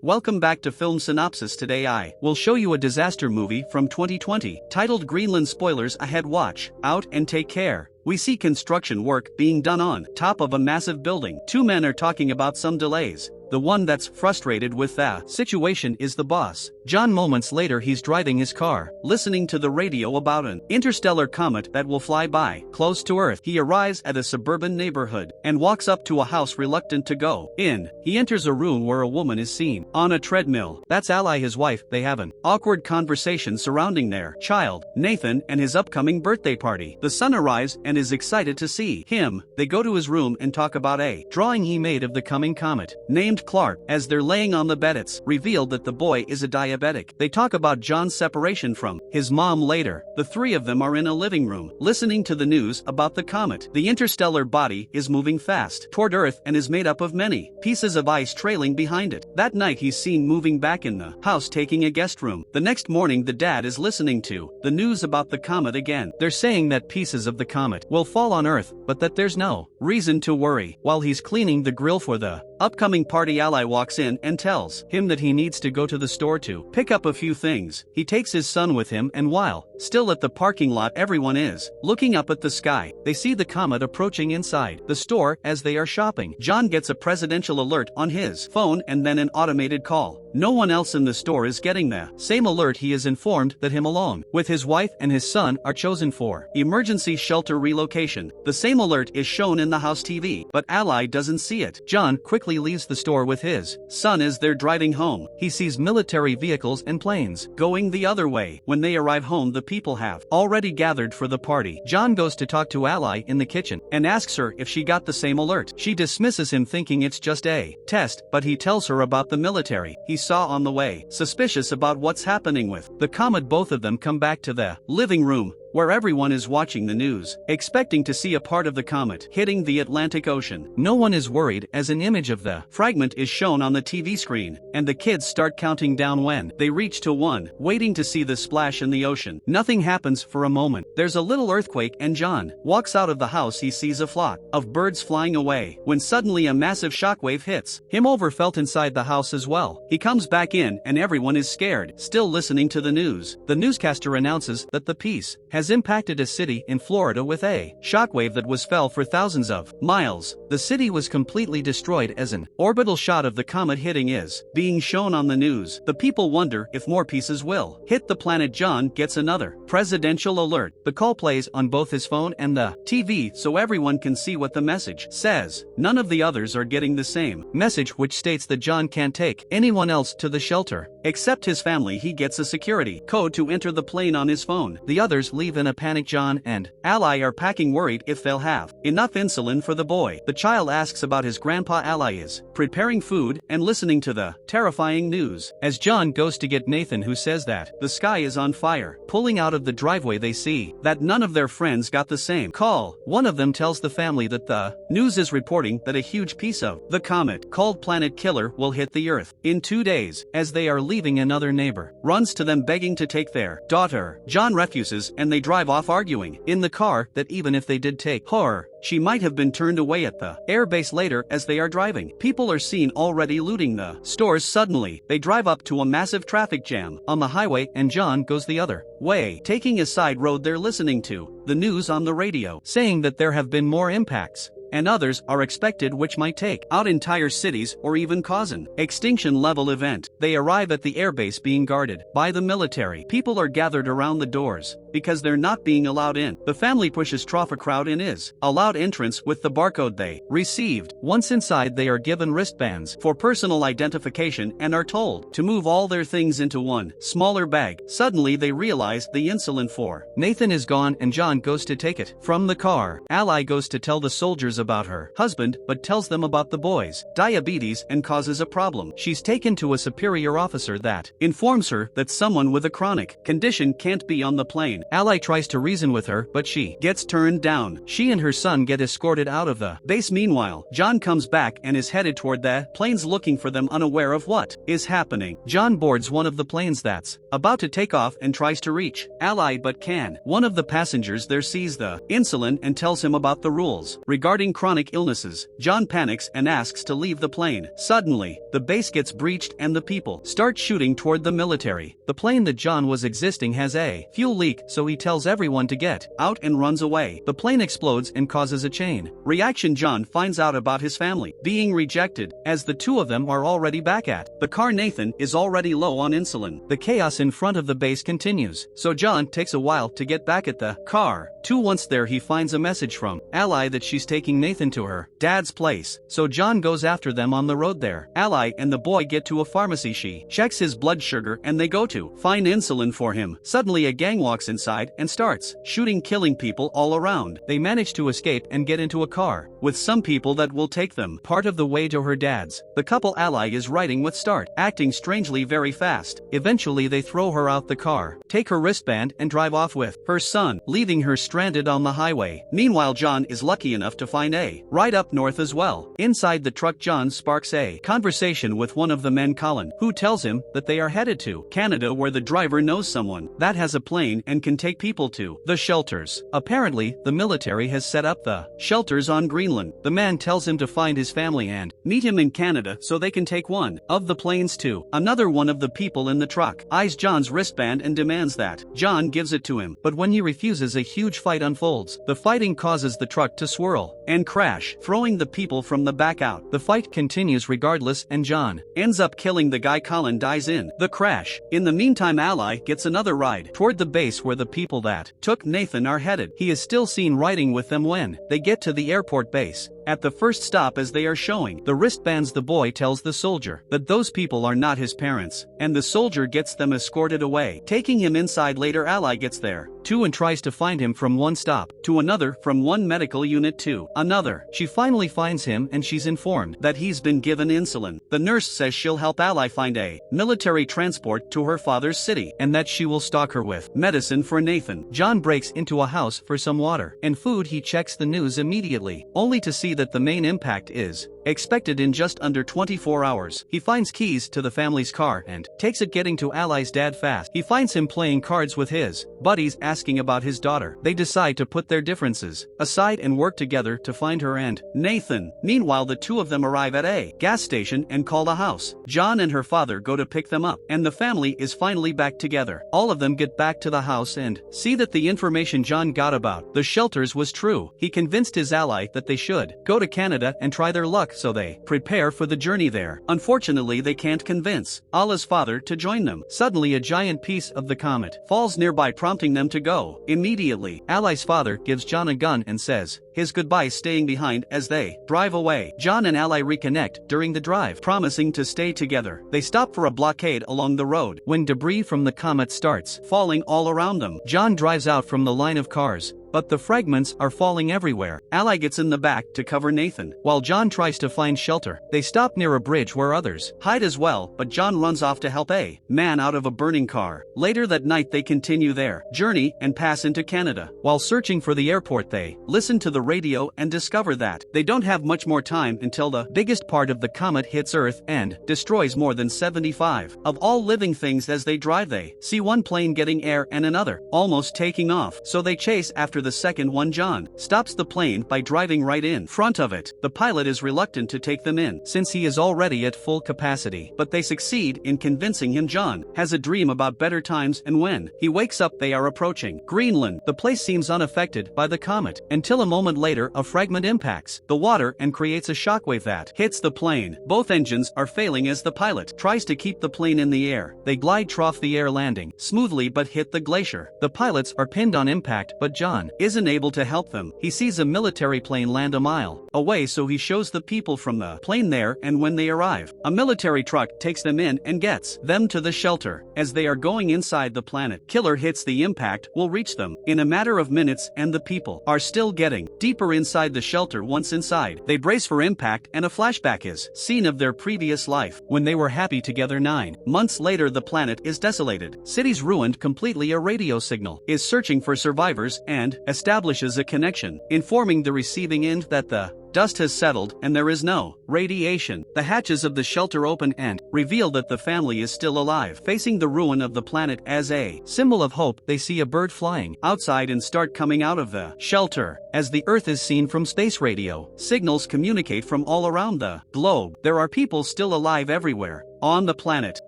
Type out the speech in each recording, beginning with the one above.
Welcome back to Film Synopsis. Today I will show you a disaster movie from 2020 titled Greenland. Spoilers ahead. Watch out and take care. We see construction work being done on top of a massive building. Two men are talking about some delays. The one that's frustrated with the situation is the boss, John. Moments later he's driving his car, listening to the radio about an interstellar comet that will fly by, close to Earth. He arrives at a suburban neighborhood, and walks up to a house reluctant to go in. He enters a room where a woman is seen on a treadmill. That's Ally, his wife. They have an awkward conversation surrounding their child, Nathan, and his upcoming birthday party. The son arrives and is excited to see him. They go to his room and talk about a drawing he made of the coming comet, named Clark. As they're laying on the bed, it's revealed that the boy is a diabetic. They talk about John's separation from his mom later. The three of them are in a living room, listening to the news about the comet. The interstellar body is moving fast toward Earth and is made up of many pieces of ice trailing behind it. That night he's seen moving back in the house, taking a guest room. The next morning the dad is listening to the news about the comet again. They're saying that pieces of the comet will fall on Earth, but that there's no reason to worry. While he's cleaning the grill for the upcoming party, Ally walks in and tells him that he needs to go to the store to pick up a few things. He takes his son with him, and while still at the parking lot, everyone is looking up at the sky. They see the comet approaching inside the store. As they are shopping, John gets a presidential alert on his phone and then an automated call. No one else in the store is getting the same alert. He is informed that him along with his wife and his son are chosen for emergency shelter relocation. The same alert is shown in the house TV, but Ally doesn't see it. John quickly leaves the store with his son. As they're driving home, he sees military vehicles and planes going the other way. When they arrive home, the people have already gathered for the party. John goes to talk to Ally in the kitchen and asks her if she got the same alert. She dismisses him, thinking it's just a test, but he tells her about the military he saw on the way. Suspicious about what's happening with the comet, both of them come back to the living room, where everyone is watching the news, expecting to see a part of the comet hitting the Atlantic Ocean. No one is worried, as an image of the fragment is shown on the TV screen, and the kids start counting down when they reach to 1, waiting to see the splash in the ocean. Nothing happens for a moment. There's a little earthquake and John walks out of the house. He sees a flock of birds flying away, when suddenly a massive shockwave hits him. Felt inside the house as well. He comes back in and everyone is scared, still listening to the news. The newscaster announces that the piece has impacted a city in Florida with a shockwave that was felt for thousands of miles. The city was completely destroyed as an orbital shot of the comet hitting is being shown on the news. The people wonder if more pieces will hit the planet. John gets another presidential alert. The call plays on both his phone and the TV so everyone can see what the message says. None of the others are getting the same message, which states that John can't take anyone else to the shelter except his family. He gets a security code to enter the plane on his phone. The others leave in a panic. John and Ally are packing, worried if they'll have enough insulin for the boy. The child asks about his grandpa. Ally is preparing food and listening to the terrifying news. As John goes to get Nathan, who says that the sky is on fire. Pulling out of the driveway, they see that none of their friends got the same call. One of them tells the family that the news is reporting that a huge piece of the comet, called Planet Killer, will hit the Earth in 2 days. As they are leaving, another neighbor runs to them begging to take their daughter. John refuses and they drive off, arguing in the car that even if they did take her, she might have been turned away at the airbase later. As they are driving, people are seen already looting the stores. Suddenly, they drive up to a massive traffic jam on the highway and John goes the other way, taking a side road. They're listening to the news on the radio, saying that there have been more impacts and others are expected, which might take out entire cities or even cause an extinction-level event. They arrive at the airbase being guarded by the military. People are gathered around the doors because they're not being allowed in. The family pushes a crowd in is allowed entrance with the barcode they received. Once inside, they are given wristbands for personal identification and are told to move all their things into one smaller bag. Suddenly they realize the insulin for Nathan is gone and John goes to take it from the car. Ally goes to tell the soldiers about her husband, but tells them about the boy's diabetes and causes a problem. She's taken to a superior officer that informs her that someone with a chronic condition can't be on the plane. Ally tries to reason with her, but she gets turned down. She and her son get escorted out of the base. Meanwhile, John comes back and is headed toward the planes, looking for them, unaware of what is happening. John boards one of the planes that's about to take off and tries to reach Ally but can. One of the passengers there sees the insulin and tells him about the rules regarding having chronic illnesses. John panics and asks to leave the plane. Suddenly, the base gets breached and the people start shooting toward the military. The plane that John was existing has a fuel leak, so he tells everyone to get out and runs away. The plane explodes and causes a chain reaction. John finds out about his family being rejected, as the two of them are already back at the car. Nathan is already low on insulin. The chaos in front of the base continues, so John takes a while to get back at the car. Once there, he finds a message from Ally that she's taking Nathan to her dad's place, so John goes after them on the road there. Ally and the boy get to a pharmacy. She checks his blood sugar and they go to find insulin for him. Suddenly a gang walks inside and starts shooting, killing people all around. They manage to escape and get into a car with some people that will take them part of the way to her dad's. The couple Ally is riding with start acting strangely very fast. Eventually they throw her out the car, take her wristband and drive off with her son, leaving her stranded on the highway. Meanwhile, John is lucky enough to find a ride up north as well. Inside the truck, John sparks a conversation with one of the men, Colin, who tells him that they are headed to Canada, where the driver knows someone that has a plane and can take people to the shelters. Apparently, the military has set up the shelters on Greenland. The man tells him to find his family and meet him in Canada so they can take one of the planes to. Another one of the people in the truck eyes John's wristband and demands that John gives it to him, but when he refuses, a huge fight unfolds. The fighting causes the truck to swirl and crash, throwing the people from the back out. The fight continues regardless and John ends up killing the guy. Colin dies in the crash. In the meantime, Ally gets another ride toward the base where the people that took Nathan are headed. He is still seen riding with them when they get to the airport base. At the first stop, as they are showing the wristbands, the boy tells the soldier that those people are not his parents, and the soldier gets them escorted away, taking him inside. Later, Ally gets there too and tries to find him from one stop to another, from one medical unit to another. She finally finds him and she's informed that he's been given insulin. The nurse says she'll help Ally find a military transport to her father's city and that she will stock her with medicine for Nathan. John breaks into a house for some water and food. He checks the news immediately, only to see that the main impact is expected in just under 24 hours. He finds keys to the family's car and takes it, getting to Ally's dad fast. He finds him playing cards with his buddies, asking about his daughter. They decide to put their differences aside and work together to find her and Nathan. Meanwhile, the two of them arrive at a gas station and call the house. John and her father go to pick them up, and the family is finally back together. All of them get back to the house and see that the information John got about the shelters was true. He convinced his ally that they should go to Canada and try their luck, so they prepare for the journey there. Unfortunately, they can't convince Allah's father to join them. Suddenly, a giant piece of the comet falls nearby, prompting them to go. Immediately, Ally's father gives John a gun and says his goodbyes, staying behind as they drive away. John and Ally reconnect during the drive, promising to stay together. They stop for a blockade along the road when debris from the comet starts falling all around them. John drives out from the line of cars, but the fragments are falling everywhere. Ally gets in the back to cover Nathan, while John tries to find shelter. They stop near a bridge where others hide as well, but John runs off to help a man out of a burning car. Later that night, they continue their journey and pass into Canada. While searching for the airport, they listen to the radio and discover that they don't have much more time until the biggest part of the comet hits Earth and destroys more than 75 of all living things. As they drive, they see one plane getting air and another almost taking off, so they chase after the second one. John stops the plane by driving right in front of it. The pilot is reluctant to take them in since he is already at full capacity, but they succeed in convincing him. John has a dream about better times, and when he wakes up, they are approaching Greenland. The place seems unaffected by the comet until a moment later a fragment impacts the water and creates a shockwave that hits the plane. Both engines are failing as the pilot tries to keep the plane in the air. They glide off the air, landing smoothly but hit the glacier. The pilots are pinned on impact, but John isn't able to help them. He sees a military plane land a mile away, so he shows the people from the plane there, and when they arrive, a military truck takes them in and gets them to the shelter. As they are going inside, the planet killer hits. The impact will reach them in a matter of minutes, and the people are still getting deeper inside the shelter. Once inside, they brace for impact, and a flashback is seen of their previous life when they were happy together. 9 months later, the planet is desolated, cities ruined completely. A radio signal is searching for survivors and establishes a connection, informing the receiving end that the Dust has settled and there is no radiation. The hatches of the shelter open and reveal that the family is still alive. Facing the ruin of the planet as a symbol of hope, they see a bird flying outside and start coming out of the shelter. As the Earth is seen from space radio, signals communicate from all around the globe. There are people still alive everywhere on the planet.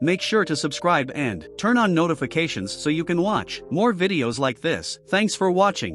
Make sure to subscribe and turn on notifications so you can watch more videos like this. Thanks for watching.